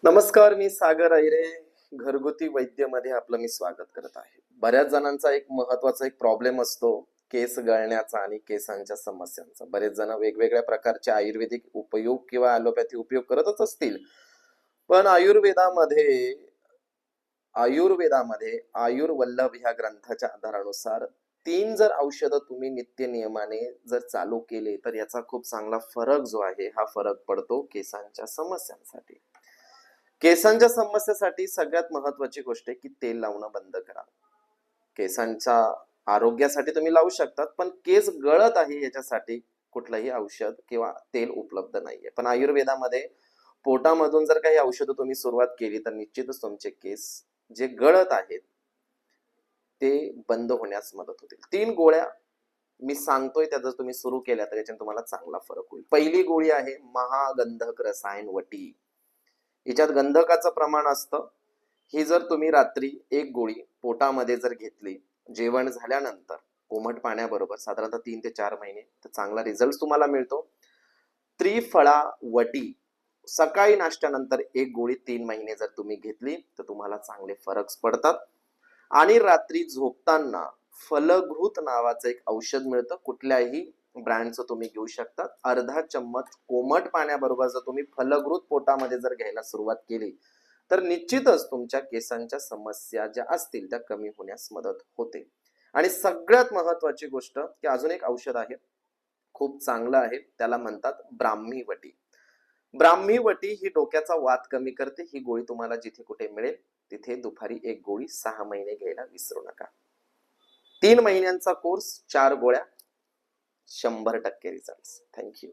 नमस्कार, मी सागर अहिरे. घरगुती वैद्यमध्ये आपलं मी स्वागत करत आहे. बऱ्याच जणांचा एक महत्वाचा प्रॉब्लेम असतो केस गळण्याचा आणि केसांच्या समस्यांचा. बरेच जण वेगवेगळ्या प्रकारचे आयुर्वेदिक उपयोग किंवा ॲलोपॅथी उपयोग करतच असतील. पण आयुर्वेदामध्ये आयुर्वल्लभ ह्या ग्रंथाच्या आधारानुसार 3 जर औषधं तुम्ही नित्य नियमाने जर चालू केले, तर याचा खूप चांगला फरक जो आहे, हा फरक पडतो केसांच्या समस्यांसाठी. केसांच्या समस्येसाठी सगळ्यात महत्वाची गोष्ट आहे की तेल लावणं बंद करा. केसांच्या आरोग्यासाठी तुम्ही लावू शकतात, पण केस गळत आहे याच्यासाठी कुठलंही औषध किंवा तेल उपलब्ध नाहीये. पण आयुर्वेदामध्ये पोटामधून जर काही औषधं तुम्ही सुरुवात केली, तर निश्चितच तुमचे केस जे गळत आहेत ते बंद होण्यास मदत होतील. 3 गोळ्या मी सांगतोय, त्या जर तुम्ही सुरू केल्या तर याच्याने तुम्हाला चांगला फरक होईल. पहिली गोळी आहे महागंधक रसायन वटी. हिच्यात गंधकाचं प्रमाण असतं. ही जर तुम्ही रात्री 1 गोळी पोटामध्ये जर घेतली, जेवण झाल्यानंतर कोमट पाण्याबरोबर साधारणतः 3 ते 4 महिने, तर चांगला रिझल्ट तुम्हाला मिळतो. त्रिफळा वटी सकाळी नाश्त्यानंतर 1 गोळी 3 महिने जर तुम्ही घेतली, तर तुम्हाला चांगले फरक पडतात. आणि रात्री झोपताना फलघृत नावाचं एक औषध मिळतं. कुठल्याही ब्रँडचं तुम्ही घेऊ शकता. अर्धा चम्मच कोमट पाण्याबरोबर जर तुम्ही फलघृत पोटामध्ये जर घ्यायला सुरुवात केली, तर निश्चितच तुमच्या केसांच्या समस्या ज्या असतील त्या कमी होण्यास मदत होते. आणि सगळ्यात महत्वाची गोष्ट की अजून एक औषध आहे, खूप चांगलं आहे, त्याला म्हणतात ब्राह्मी वटी. ब्राह्मी वटी ही डोक्याचा वात कमी करते. ही गोळी तुम्हाला जिथे कुठे मिळेल तिथे दुपारी 1 गोळी 6 महिने घ्यायला विसरू नका. 3 महिन्यांचा कोर्स, 4 गोळ्या, 100% रिझल्ट. थँक्यू.